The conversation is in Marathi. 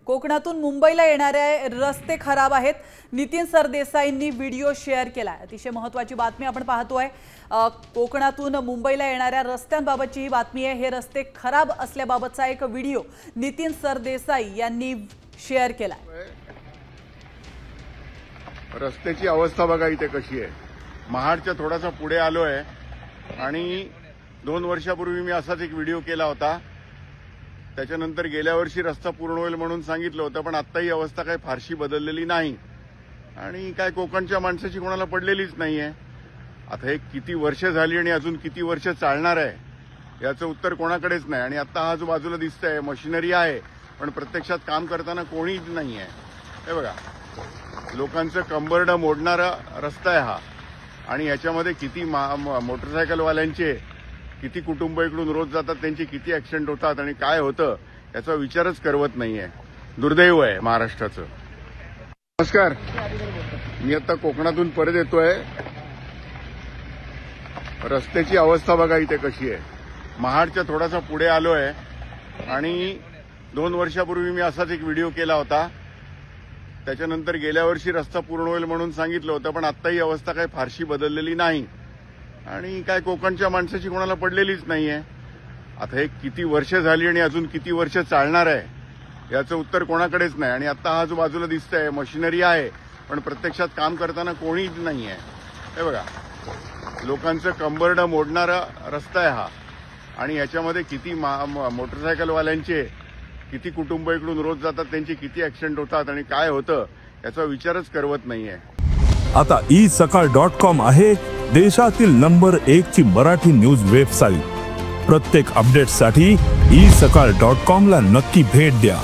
कोकणातून मुंबईला येणारे रस्ते खराब आहेत। नितीन सरदेसाईंनी व्हिडिओ शेअर केलाय। अतिशय महत्त्वाची बातमी आपण पाहतोय। कोकणातून मुंबईला येणाऱ्या रस्त्यांबाबतची ही बातमी आहे। हे रस्ते खराब असल्याबाबतचा एक व्हिडिओ नितीन सरदेसाई यांनी शेअर केलाय। रस्त्याची अवस्था बघा इथे कशी आहे। महाडच्या थोडासा पुढे आलोय आणि 2 वर्षापूर्वी मी असाच एक व्हिडिओ केला होता। त्याच्यानंतर गेल्या वर्षी रस्ता पूर्ण होईल म्हणून सांगितलं होतं, पण आता ही अवस्था काही फारशी बदललेली नाही आणि काय कोकणच्या माणसाची कोणाला पडलेलीच नाहीये। आता हे किती वर्ष झाली आणि अजून किती वर्ष चालणार आहे याचं उत्तर कोणाकडेच नाही। आणि आता हा जो बाजूला दिसतंय मशिनरी आहे, पण प्रत्यक्षात काम करताना कोणीच नाहीये। हे बघा, लोकांचं कंबरडं मोडणारा रस्ता आहे हा आणि याच्यामध्ये किती मोटरसायकलवाल्यांचे किती कुटुंब इकडून रोज जातात, त्यांचे किती ऍक्सिडेंट होतात आणि काय होतं याचा विचारच करवत नाहीये। दुर्दैव आहे महाराष्ट्राचं। नमस्कार, मी आता कोकणातून परत येतोय। रस्त्याची अवस्था बघा इथे कशी आहे। महाडच्या थोडासा पुढे आलोय आणि 2 वर्षापूर्वी मी असाच एक व्हिडिओ केला होता। त्याच्यानंतर गेल्या वर्षी रस्ता पूर्ण होईल म्हणून सांगितलं होतं, पण आता ही अवस्था काही फारशी बदललेली नाही आणि काय कोकणच्या माणसाची कोणाला पडलेलीच नाहीये। आता हे किती वर्ष झाली आणि अजून किती वर्ष चालणार आहे याचं उत्तर कोणाकडेच नाही। आणि आता हा जो बाजूला दिसतंय मशिनरी आहे, पण प्रत्यक्षात काम करताना कोणीच नाहीये। हे बघा, लोकांचं कंबरडं मोडणारा रस्ता आहे हा आणि याच्यामध्ये किती मोटरसायकलवाल्यांचे किती कुटुंब इकडून रोज जातात, त्यांचे किती ऍक्सिडेंट होतात आणि काय होतं याचा विचारच करवत नाहीये। आता isakal.com आहे देशातील नंबर 1 ची मराठी न्यूज वेबसाईट। प्रत्येक अपडेटसाठी isakal.com ला नक्की भेट द्या।